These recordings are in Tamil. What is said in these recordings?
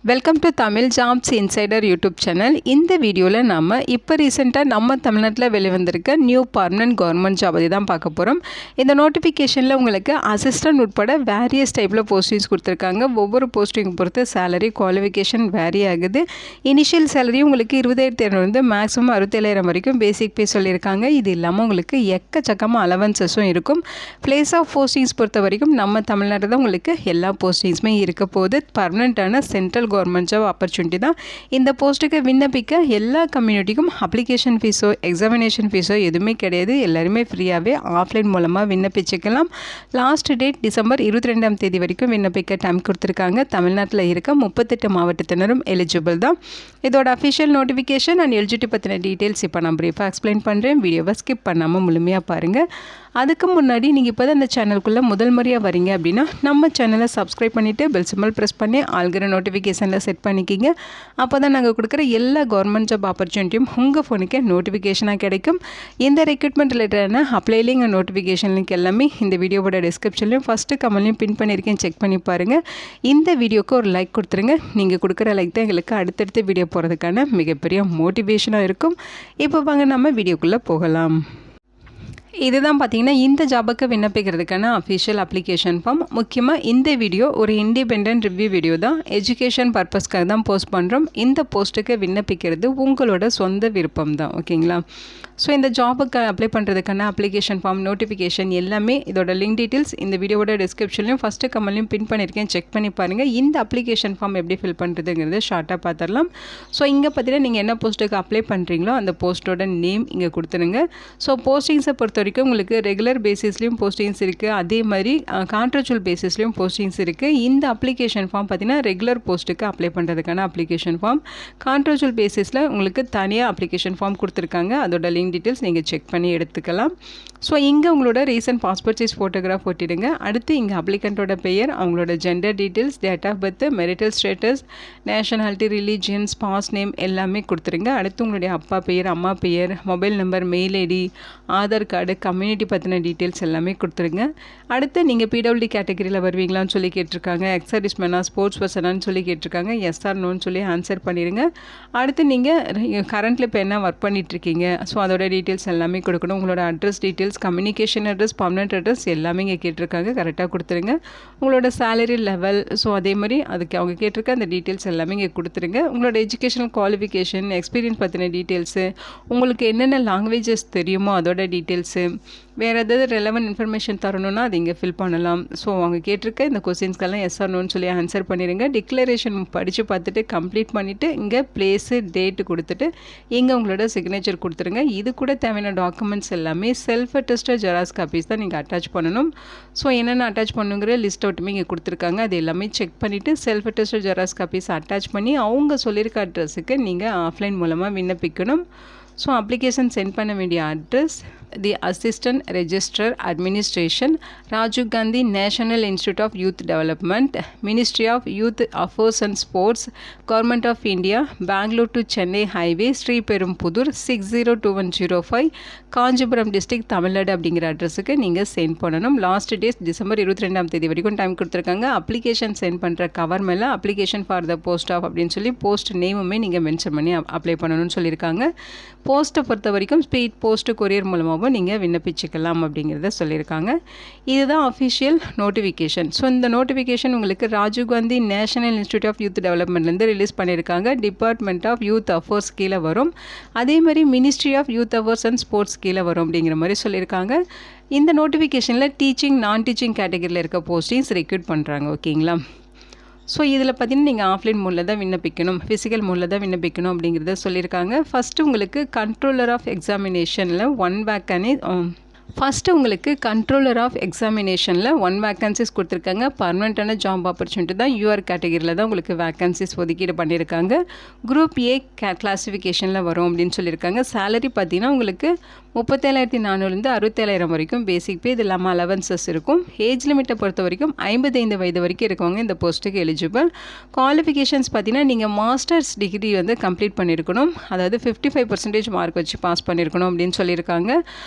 Welcome to Tamil jobs insider YouTube channel. இந்த வீடியோவில் நம்ம இப்போ ரீசெண்டாக நம்ம தமிழ்நாட்டில் வெளிவந்திருக்க நியூ பர்மனன்ட் கவர்மெண்ட் ஜாப் பற்றி தான் பார்க்க போகிறோம். இந்த நோட்டிஃபிகேஷனில் உங்களுக்கு அசிஸ்டன்ட் உட்பட வேரியஸ் டைப்பில் போஸ்டிங்ஸ் கொடுத்துருக்காங்க. ஒவ்வொரு போஸ்டிங் பொறுத்து சேலரி குவாலிஃபிகேஷன் வேரி ஆகுது. இனிஷியல் சேலரி உங்களுக்கு 20,200 மேக்ஸிமம் 67,000 வரைக்கும் பேசிக் பே சொல்லியிருக்காங்க. இது இல்லாமல் உங்களுக்கு எக்கச்சக்கமாக அலவன்சஸும் இருக்கும். பிளேஸ் ஆஃப் போஸ்டிங்ஸ் பொறுத்த வரைக்கும் நம்ம தமிழ்நாட்டில் தான் உங்களுக்கு எல்லா போஸ்டிங்ஸுமே இருக்க போகுது. பர்மனெண்ட்டான சென்ட்ரல் கவர்மெண்ட் ஜாப் ஆப்பர்ச்சுனிட்டி தான். இந்த போஸ்ட்டுக்கு விண்ணப்பிக்க எல்லா கம்யூனிட்டிக்கும் அப்ளிகேஷன் ஃபீஸோ எக்ஸாமினேஷன் ஃபீஸோ எதுவுமே கிடையாது. எல்லாருமே ஃப்ரீயாகவே ஆஃப்லைன் மூலமாக விண்ணப்பிச்சுக்கலாம். லாஸ்ட் டேட் டிசம்பர் 22ஆம் தேதி வரைக்கும் விண்ணப்பிக்க டைம் கொடுத்துருக்காங்க. தமிழ்நாட்டில் இருக்க 38 மாவட்டத்தினரும் எலிஜிபிள் தான். இதோட அஃபிஷியல் நோட்டிஃபிகேஷன் அண்ட் எலிஜிபிலிட்டி பற்றின டீட்டெயில்ஸ் இப்போ நான் ப்ரீஃபாக எக்ஸ்பிளைன் பண்ணுறேன். வீடியோவை ஸ்கிப் பண்ணாமல் முழுமையாக பாருங்கள். அதுக்கு முன்னாடி நீங்கள் இப்போ தான் இந்த சேனலுக்குள்ளே முதல் முறையாக வரீங்க அப்படின்னா நம்ம சேனலை சப்ஸ்கிரைப் பண்ணிவிட்டு பெல் சிம்பல் ப்ரெஸ் பண்ணி ஆல்கிற நோட்டிஃபிகேஷனில் செட் பண்ணிக்கிங்க. அப்போ தான் நாங்கள் கொடுக்குற எல்லா கவர்மெண்ட் ஜாப் ஆப்பர்ச்சுனிட்டியும் உங்கள் ஃபோனுக்கு நோட்டிஃபிகேஷனாக கிடைக்கும். இந்த ரெக்ரூட்மெண்ட் ரிலேட்டடான apply link and notification link எல்லாமே இந்த வீடியோவோட டிஸ்கிரிப்ஷன்லையும் ஃபஸ்ட்டு கமெண்ட்லையும் பின் பண்ணியிருக்கேன். செக் பண்ணி பாருங்கள். இந்த வீடியோக்கு ஒரு லைக் கொடுத்துருங்க. நீங்கள் கொடுக்குற லைக் தான் எங்களுக்கு அடுத்தடுத்த வீடியோ போகிறதுக்கான மிகப்பெரிய மோட்டிவேஷனாக இருக்கும். இப்போ வாங்க நம்ம வீடியோக்குள்ளே போகலாம். இதுதான் பார்த்தீங்கன்னா இந்த ஜாபுக்கு விண்ணப்பிக்கிறதுக்கான அஃபிஷியல் அப்ளிகேஷன் ஃபார்ம். முக்கியமாக இந்த வீடியோ ஒரு இண்டிபெண்டன்ட் ரிவ்யூ வீடியோ தான். எஜுகேஷன் பர்பஸ்க்காக தான் போஸ்ட் பண்ணுறோம். இந்த போஸ்ட்டுக்கு விண்ணப்பிக்கிறது உங்களோட சொந்த விருப்பம் தான். ஓகேங்களா? ஸோ இந்த ஜாபுக்கு அப்ளை பண்ணுறதுக்கான அப்ளிகேஷன் ஃபார்ம் நோட்டிஃபிகேஷன் எல்லாமே இதோட லிங்க் டீட்டெயில்ஸ் இந்த வீடியோவோட டிஸ்கிரிப்ஷன்லையும் ஃபஸ்ட்டு கமெண்ட்லையும் பின் பண்ணியிருக்கேன். செக் பண்ணி பாருங்கள். இந்த அப்ளிகேஷன் ஃபார்ம் எப்படி ஃபில் பண்ணுறதுங்கிறது ஷார்ட்டாக பார்த்துடலாம். ஸோ இங்கே பார்த்தீங்கன்னா நீங்கள் என்ன போஸ்ட்டுக்கு அப்ளை பண்ணுறீங்களோ அந்த போஸ்ட்டோட நேம் இங்கே கொடுத்துருங்க. ஸோ போஸ்டிங்ஸை பொறுத்த வரைக்கும் உங்களுக்கு ரெகுலர் பேசிஸ்லேயும் போஸ்டிங்ஸ் இருக்குது. அதே மாதிரி கான்ட்ராக்சுவல் பேசிஸ்லேயும் போஸ்டிங்ஸ் இருக்குது. இந்த அப்ளிகேஷன் ஃபார்ம் பார்த்தீங்கன்னா ரெகுலர் போஸ்ட்டுக்கு அப்ளை பண்ணுறதுக்கான அப்ளிகேஷன் ஃபார்ம். கான்ட்ராக்சுவல் பேசிஸில் உங்களுக்கு தனியாக அப்ளிகேஷன் ஃபார்ம் கொடுத்துருக்காங்க. அதோட லிங்க் டீட்டெயில்ஸ் நீங்கள் செக் பண்ணி எடுத்துக்கலாம். ஸோ இங்கே உங்களோட ரீசன்ட் பாஸ்போர்ட் சைஸ் ஃபோட்டோகிராஃப் ஒட்டிடுங்க. அடுத்து இங்கே அப்ளிகண்ட்டோட பெயர், அவங்களோட gender details, date of birth, marital status, nationality, religion, spouse name எல்லாமே கொடுத்துருங்க. அடுத்து உங்களுடைய அப்பா பெயர், அம்மா பெயர், mobile number, mail ID, Aadhaar card, community பற்றின டீட்டெயில்ஸ் எல்லாமே கொடுத்துருங்க. அடுத்து நீங்கள் பிடபிள்யூடி கேட்டகரியில் வருவீங்களான்னு சொல்லி கேட்டிருக்காங்க. எக்ஸ் சர்வீஸ்மேனா, ஸ்போர்ட்ஸ் பர்சனான்னு சொல்லி கேட்டிருக்காங்க. எஸ் ஆர் நோன்னு சொல்லி ஆன்சர் பண்ணிடுங்க. அடுத்து நீங்கள் கரண்ட்டில் இப்போ என்ன ஒர்க் பண்ணிகிட்ருக்கீங்க, ஸோ அதோட டீட்டெயில்ஸ் எல்லாமே கொடுக்கணும். உங்களோட address details, communication address, permanent address எல்லாமே இங்கே கேட்டிருக்காங்க. கரெக்டாக கொடுத்துருங்க. உங்களோட சேலரி லெவல், ஸோ அதே மாதிரி அதுக்கு அவங்க கேட்டிருக்க அந்த டீட்டெயில்ஸ் எல்லாமே இங்கே கொடுத்துருங்க. உங்களோட எஜுகேஷனல் குவாலிஃபிகேஷன், எக்ஸ்பீரியன்ஸ் பற்றின டீட்டெயில்ஸு, உங்களுக்கு என்னென்ன லாங்குவேஜஸ் தெரியுமோ அதோட டீட்டெயில்ஸு, வேறு ஏதாவது ரெலவெண்ட் இன்ஃபர்மேஷன் தரணும்னா அது இங்கே ஃபில் பண்ணலாம். ஸோ அவங்க கேட்டிருக்க இந்த கொஸ்டின்ஸ்க்கெல்லாம் எஸ் ஆர் நோன்னு சொல்லி ஆன்சர் பண்ணிடுங்க. டிக்ளரேஷன் படித்து பார்த்துட்டு கம்ப்ளீட் பண்ணிவிட்டு இங்கே பிளேஸு டேட்டு கொடுத்துட்டு இங்கே உங்களோட சிக்னேச்சர் கொடுத்துருங்க. இது கூட தேவையான டாக்குமெண்ட்ஸ் எல்லாமே செல்ஃப் அட்டஸ்டட் ஜெராக்ஸ் காப்பீஸ் தான் நீங்கள் அட்டாச் பண்ணணும். ஸோ என்னென்ன அட்டாச் பண்ணுங்கிற லிஸ்ட் அவுட்டுமே இங்கே கொடுத்துருக்காங்க. அது எல்லாமே செக் பண்ணிவிட்டு self attested xerox copies attach பண்ணி அவங்க சொல்லியிருக்க அட்ரஸுக்கு நீங்கள் ஆஃப்லைன் மூலமாக விண்ணப்பிக்கணும். ஸோ அப்ளிகேஷன் சென்ட் பண்ண வேண்டிய address the assistant registrar administration, Rajiv Gandhi national institute of youth development, ministry of youth affairs and sports, government of India, Bangalore to Chennai highway, Sriperumbudur 602105, Kanchipuram district, Tamil Nadu அப்படிங்கிற அட்ரஸுக்கு நீங்கள் சென்ட் பண்ணணும். லாஸ்ட் டேட் டிசம்பர் 22ஆம் தேதி வரைக்கும் டைம் கொடுத்துருக்காங்க. அப்ளிகேஷன் சென்ட் பண்ணுற கவர் மேலே application for the post of அப்படின்னு சொல்லி போஸ்ட் நேமுமே நீங்கள் மென்ஷன் பண்ணி அப்ளை பண்ணணும்னு சொல்லியிருக்காங்க. போஸ்ட்டை பொறுத்த வரைக்கும் ஸ்பீட் போஸ்ட் கொரியர் மூலமாகவும் நீங்கள் விண்ணப்பிச்சுக்கலாம் அப்படிங்கிறத சொல்லியிருக்காங்க. இதுதான் அஃபிஷியல் நோட்டிஃபிகேஷன். ஸோ இந்த நோட்டிஃபிகேஷன் உங்களுக்கு Rajiv Gandhi national institute of youth டெவலப்மெண்ட்லேருந்து ரிலீஸ் பண்ணியிருக்காங்க. டிபார்ட்மெண்ட் ஆஃப் யூத் அஃபேர்ஸ் கீழே வரும். அதே மாதிரி ministry of youth affairs and sports கீழே வரும் அப்படிங்கிற மாதிரி சொல்லியிருக்காங்க. இந்த நோட்டிஃபிகேஷனில் டீச்சிங் நான் டீச்சிங் கேட்டகரியில் இருக்க போஸ்டிங்ஸ் ரெக்ரூட் பண்ணுறாங்க. ஓகேங்களா? ஸோ இதில் பார்த்தீங்கன்னா நீங்கள் ஆஃப்லைன் மோடில் தான் விண்ணப்பிக்கணும், ஃபிசிக்கல் மோடில் தான் விண்ணப்பிக்கணும் அப்படிங்கிறத சொல்லியிருக்காங்க. ஃபஸ்ட்டு உங்களுக்கு கண்ட்ரோலர் ஆஃப் எக்ஸாமினேஷனில் 1 வேக்கன்சிஸ் கொடுத்துருக்காங்க. பர்மனெண்ட்டான ஜாப் ஆப்பர்ச்சுனிட்டி தான். யூஆர் கேட்டகரியில் தான் உங்களுக்கு வேக்கன்சிஸ் ஒதுக்கீடு பண்ணியிருக்காங்க. குரூப் ஏ கிளாஸிஃபிகேஷனில் வரும் அப்படின்னு சொல்லியிருக்காங்க. சேலரி பார்த்தீங்கன்னா உங்களுக்கு 37,400லேருந்து 67,000 வரைக்கும் பேசிக் பே. இது இல்லாமல் அலவன்சஸ் இருக்கும். ஏஜ் லிமிட்டை பொறுத்த வரைக்கும் 55 வயது வரைக்கும் இருக்கவங்க இந்த போஸ்ட்டுக்கு எலிஜிபிள். குவாலிஃபிகேஷன்ஸ் பார்த்தீங்கன்னா நீங்கள் மாஸ்டர்ஸ் டிகிரி வந்து கம்ப்ளீட் பண்ணியிருக்கணும், அதாவது 55% மார்க் வச்சு பாஸ் பண்ணியிருக்கணும் அப்படின்னு சொல்லியிருக்காங்க.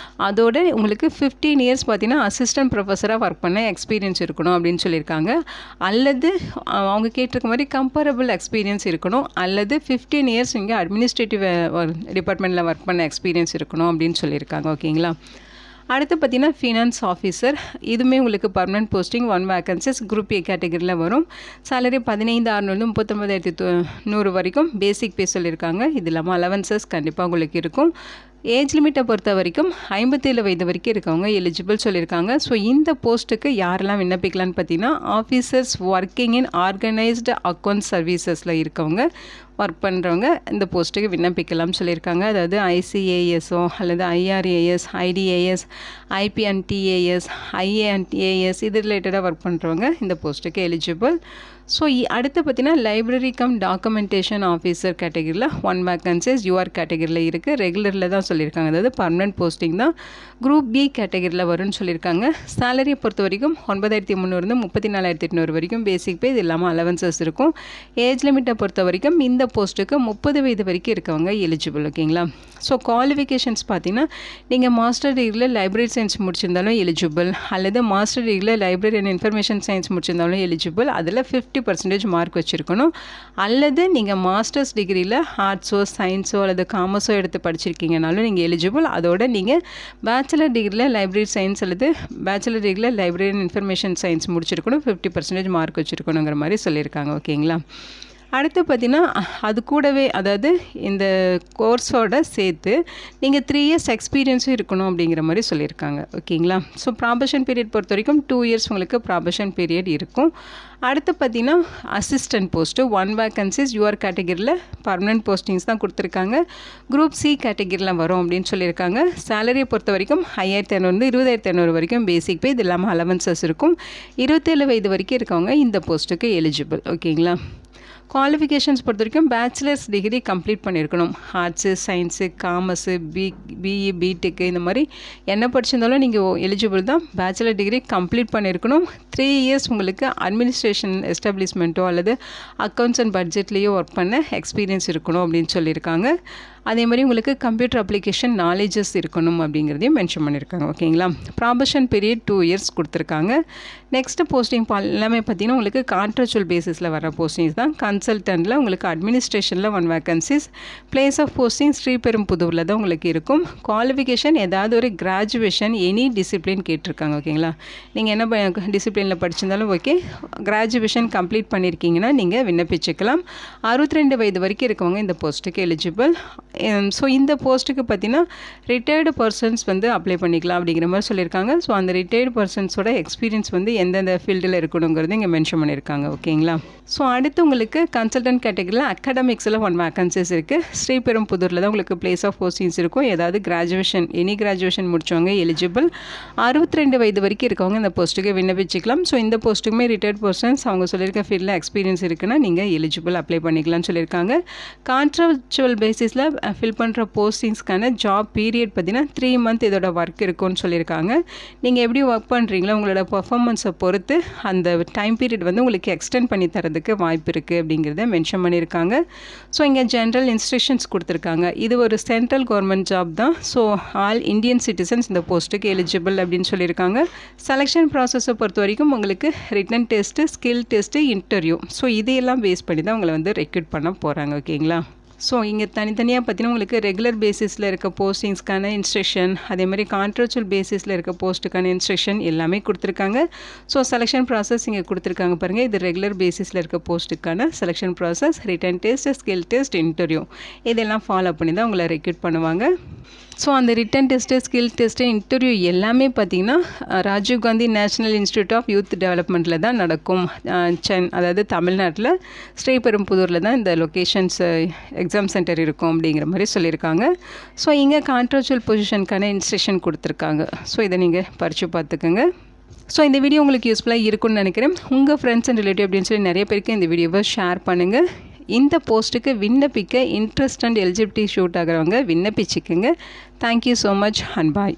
அதோட உங்களுக்கு 15 இயர்ஸ் பார்த்தீங்கன்னா அசிஸ்டன்ட் ப்ரொஃபஸராக ஒர்க் பண்ண எக்ஸ்பீரியன்ஸ் இருக்கணும் அப்படின்னு சொல்லியிருக்காங்க. அல்லது அவங்க கேட்டிருக்க மாதிரி கம்பேரபிள் எக்ஸ்பீரியன்ஸ் இருக்கணும், அல்லது 15 இயர்ஸ் இங்கே அட்மினிஸ்ட்ரேட்டிவ் டிபார்ட்மெண்ட்டில் ஒர்க் பண்ண எக்ஸ்பீரியன்ஸ் இருக்கணும் அப்படின்னு சொல்லியிருக்காங்க. ஓகேங்களா. அடுத்து பார்த்தீங்கன்னா ஃபினான்ஸ் ஆஃபீஸர். இதுவுமே உங்களுக்கு permanent posting, 1 vacancies, group A கேட்டகரியில் வரும். சேலரி 15,600 39,100 வரைக்கும் பேசிக் பே சொல்லியிருக்காங்க. இது இல்லாமல் அலவன்சஸ் கண்டிப்பாக உங்களுக்கு இருக்கும். ஏஜ் லிமிட்டை பொறுத்த வரைக்கும் 57 வயது வரைக்கும் இருக்கவங்க எலிஜிபிள் சொல்லியிருக்காங்க. ஸோ இந்த போஸ்ட்டுக்கு யாரெல்லாம் விண்ணப்பிக்கலான்னு பார்த்தீங்கன்னா officers working in organised account சர்வீசஸில் இருக்கவங்க, ஒர்க் பண்ணுறவங்க இந்த போஸ்ட்டுக்கு விண்ணப்பிக்கலாம்னு சொல்லியிருக்காங்க. அதாவது ஐசிஏஎஸோ அல்லது ஐஆர்ஏஎஸ், ஐடிஏஎஸ், ஐபிஎன்டிஏஎஸ், ஐஏஎன்டிஏஎஸ் இது ரிலேட்டடாக ஒர்க் பண்ணுறவங்க இந்த போஸ்ட்டுக்கு எலிஜிபிள். ஸோ அடுத்து பார்த்தீங்கன்னா லைப்ரரி கம் டாக்குமெண்டேஷன் ஆஃபீஸர் கேட்டகரியில் 1 வேக்கன்சிஸ் யூஆர் கேட்டகரியில் இருக்குது. ரெகுலரில் தான் சொல்லியிருக்காங்க, அதாவது பர்மனெண்ட் போஸ்டிங் தான். குரூப் பி கேட்டகரியில் வரும்னு சொல்லியிருக்காங்க. சேலரியை பொறுத்த வரைக்கும் 9,300 34,800 வரைக்கும் பேசிக் பே. இது இல்லாமல் அலவன்சஸ் இருக்கும். ஏஜ் லிமிட்டை பொறுத்த வரைக்கும் இந்த போஸ்ட்டுக்கு 30 வயது வரைக்கும் இருக்கவங்க எலிஜிபிள். ஓகேங்களா. ஸோ குவாலிஃபிகேஷன்ஸ் பார்த்தீங்கன்னா நீங்கள் மாஸ்டர் டிகிரியில் லைப்ரரி சயின்ஸ் முடிச்சிருந்தாலும் எலிஜிபிள், அல்லது மாஸ்டர் டிகிரியில் லைப்ரரி அண்ட் இன்ஃபர்மேஷன் சயின்ஸ் முடிச்சிருந்தாலும் எலிஜிபிள். அதில் 50% மார்க் வச்சுருக்கணும். அல்லது நீங்கள் மாஸ்டர்ஸ் டிகிரியில் ஆர்ட்ஸோ சயின்ஸோ அல்லது காமர்ஸோ எடுத்து படிச்சிருக்கீங்கனாலும் நீங்கள் எலிஜிபிள். அதோட நீங்கள் பேச்சுலர் டிகிரியில் லைப்ரரி சயின்ஸ் அல்லது பேச்சுலர் டிகிரியில் லைப்ரரி அண்ட் இன்ஃபர்மேஷன் சயின்ஸ் முடிச்சிருக்கணும், 50% மார்க் வச்சுருக்கணுங்கிற மாதிரி சொல்லியிருக்காங்க. ஓகேங்களா. அடுத்து பார்த்திங்கன்னா அது கூடவே, அதாவது இந்த கோர்ஸோடு சேர்த்து நீங்கள் 3 இயர்ஸ் எக்ஸ்பீரியன்ஸும் இருக்கணும் அப்படிங்கிற மாதிரி சொல்லியிருக்காங்க. ஓகேங்களா. ஸோ ப்ராபஷன் பீரியட் பொறுத்த வரைக்கும் 2 இயர்ஸ் உங்களுக்கு ப்ராபஷன் பீரியட் இருக்கும். அடுத்து பார்த்திங்கன்னா அசிஸ்டன்ட் போஸ்ட்டு 1 வேக்கன்சிஸ் யூஆர் கேட்டகரியில் பர்மனெண்ட் போஸ்டிங்ஸ் தான் கொடுத்துருக்காங்க. குரூப் சி கேட்டகரியில் வரும் அப்படின்னு சொல்லியிருக்காங்க. சேலரியை பொறுத்த வரைக்கும் 5,500 20,500 வரைக்கும் பேசிக் பே. இது இல்லாமல் அலவன்சஸ் இருக்கும். 27 வயது வரைக்கும் இருக்கவங்க இந்த போஸ்ட்டுக்கு எலிஜிபிள். ஓகேங்களா. குவாலிஃபிகேஷன்ஸ் பொறுத்த வரைக்கும் பேச்சுலர்ஸ் டிகிரி கம்ப்ளீட் பண்ணியிருக்கணும். Arts, science, commerce, BE, BTech இந்த மாதிரி என்ன படிச்சிருந்தாலும் நீங்கள் எலிஜிபிள் தான். பேச்சுலர் டிகிரி கம்ப்ளீட் பண்ணியிருக்கணும். 3 இயர்ஸ் உங்களுக்கு அட்மினிஸ்ட்ரேஷன் எஸ்டாப்ளிஷ்மெண்ட்டோ அல்லது அக்கௌண்ட்ஸ் அண்ட் பட்ஜெட்லேயோ ஒர்க் பண்ண எக்ஸ்பீரியன்ஸ் இருக்கணும் அப்படின்னு சொல்லியிருக்காங்க. அதே மாதிரி உங்களுக்கு கம்ப்யூட்டர் அப்ளிகேஷன் நாலேஜஸ் இருக்கணும் அப்படிங்கிறதையும் மென்ஷன் பண்ணியிருக்காங்க. ஓகேங்களா. ப்ராபஷன் பீரியட் 2 இயர்ஸ் கொடுத்துருக்காங்க. நெக்ஸ்ட்டு போஸ்டிங் எல்லாமே பார்த்தீங்கன்னா உங்களுக்கு கான்ட்ராக்சுவல் பேசிஸில் வர போஸ்டிங்ஸ் தான். கன்சல்டன்ட்டில் உங்களுக்கு அட்மினிஸ்ட்ரேஷனில் 1 வேக்கன்சிஸ். பிளேஸ் ஆஃப் போஸ்டிங் ஸ்ரீபெரும்புதூரில் தான் உங்களுக்கு இருக்கும். குவாலிஃபிகேஷன் ஏதாவது ஒரு கிராஜுவேஷன் எனி டிசிப்ளின் கேட்டிருக்காங்க. ஓகேங்களா. நீங்கள் என்ன டிசிப்ளினில் படிச்சிருந்தாலும் ஓகே, கிராஜுவேஷன் கம்ப்ளீட் பண்ணியிருக்கீங்கன்னா நீங்கள் விண்ணப்பிச்சுக்கலாம். 62 வயது வரைக்கும் இருக்கவங்க இந்த போஸ்ட்டுக்கு எலிஜிபிள். ஸோ இந்த போஸ்ட்டுக்கு பார்த்தீங்கன்னா ரிட்டையர்டு பர்சன்ஸ் வந்து அப்ளை பண்ணிக்கலாம் அப்படிங்கிற மாதிரி சொல்லியிருக்காங்க. ஸோ அந்த ரிட்டையர்டு பர்சன்ஸோட எக்ஸ்பீரியன்ஸ் வந்து எந்தெந்த ஃபீல்டில் இருக்கணுங்கிறது இங்கே மென்ஷன் பண்ணியிருக்காங்க. ஓகேங்களா. ஸோ அடுத்து உங்களுக்கு கன்சல்டன்ட் கேட்டகரியில் அகாடமிக்ஸில் 1 வேக்கன்சிஸ் இருக்குது. ஸ்ரீபெரும்புதூரில் தான் உங்களுக்கு பிளேஸ் ஆஃப் போஸ்டிங்ஸ் இருக்கும். ஏதாவது கிராஜுவேஷன் எனி கிராஜுவேஷன் முடித்தவங்க எலிஜிபிள். 62 வயது வரைக்கும் இருக்கவங்க இந்த போஸ்ட்டுக்கு விண்ணப்பிச்சிக்கலாம். ஸோ இந்த போஸ்ட்டுக்குமே ரிட்டையர்ட் பர்சன்ஸ் அவங்க சொல்லியிருக்க ஃபீல்டில் எக்ஸ்பீரியன்ஸ் இருக்குன்னா நீங்கள் எலிஜிபிள் அப்ளை பண்ணிக்கலாம்னு சொல்லியிருக்காங்க. கான்ட்ராக்சுவல் பேசிஸில் ஃபில் பண்ணுற போஸ்டிங்ஸ்க்கான ஜாப் பீரியட் பார்த்திங்கன்னா 3 மந்த் இதோட ஒர்க் இருக்கும்னு சொல்லியிருக்காங்க. நீங்கள் எப்படி ஒர்க் பண்ணுறீங்களோ உங்களோட பர்ஃபார்மன்ஸை பொறுத்து அந்த டைம் பீரியட் வந்து உங்களுக்கு எக்ஸ்டெண்ட் பண்ணி தரதுக்கு வாய்ப்பு இருக்குது அப்படிங்கிறத மென்ஷன் பண்ணியிருக்காங்க. ஸோ இங்கே ஜென்ரல் இன்ஸ்ட்ரக்ஷன்ஸ் கொடுத்துருக்காங்க. இது ஒரு சென்ட்ரல் கவர்மெண்ட் ஜாப் தான். ஸோ ஆல் இந்தியன் சிட்டிசன்ஸ் இந்த போஸ்ட்டுக்கு எலிஜிபிள் அப்படின்னு சொல்லியிருக்காங்க. செலெக்ஷன் ப்ராசஸை பொறுத்த வரைக்கும் உங்களுக்கு return test, skill test, interview, so இதையெல்லாம் பேஸ் பண்ணி தான் உங்களை வந்து ரெக்ரூட் பண்ண போகிறாங்க. ஓகேங்களா. ஸோ இங்கே தனித்தனியாக பார்த்தீங்கன்னா உங்களுக்கு ரெகுலர் பேசிஸில் இருக்க போஸ்டிங்ஸ்க்கான இன்ஸ்ட்ரக்ஷன், அதேமாதிரி கான்ட்ராக்சுவல் பேசிஸில் இருக்க போஸ்ட்டுக்கான இன்ஸ்ட்ரக்ஷன் எல்லாமே கொடுத்துருக்காங்க. ஸோ செலெக்ஷன் ப்ராசஸ் இங்கே கொடுத்துருக்காங்க பாருங்கள். இது ரெகுலர் பேசிஸில் இருக்க போஸ்ட்டுக்கான selection process, written test, skill test, interview இதெல்லாம் ஃபாலோ பண்ணி தான் உங்களை ரெக்ரூட் பண்ணுவாங்க. ஸோ அந்த written test, skill test, interview எல்லாமே பார்த்திங்கன்னா Rajiv Gandhi national institute of youth டெவலப்மெண்ட்டில் தான் நடக்கும். அதாவது தமிழ்நாட்டில் ஸ்ரீபெரும்புதூரில் தான் இந்த லொக்கேஷன்ஸ் எக்ஸாம் சென்டர் இருக்கும் அப்படிங்கிற மாதிரி சொல்லியிருக்காங்க. ஸோ இங்கே கான்ட்ராக்சுவல் பொசிஷனுக்கான இன்ஸ்ட்ரக்ஷன் கொடுத்துருக்காங்க. ஸோ இதை நீங்கள் படித்து பார்த்துக்கோங்க. ஸோ இந்த வீடியோ உங்களுக்கு யூஸ்ஃபுல்லாக இருக்கும்னு நினைக்கிறேன். உங்கள் ஃப்ரெண்ட்ஸ் அண்ட் ரிலேட்டிவ் அப்படின்னு சொல்லி நிறைய பேருக்கு இந்த வீடியோவை ஷேர் பண்ணுங்கள். இந்த போஸ்ட்டுக்கு விண்ணப்பிக்க இன்ட்ரெஸ்ட் அண்ட் எலிஜிபிலிட்டி ஷூட் ஆகிறவங்க விண்ணப்பிச்சுக்குங்க. Thank you so much and bye.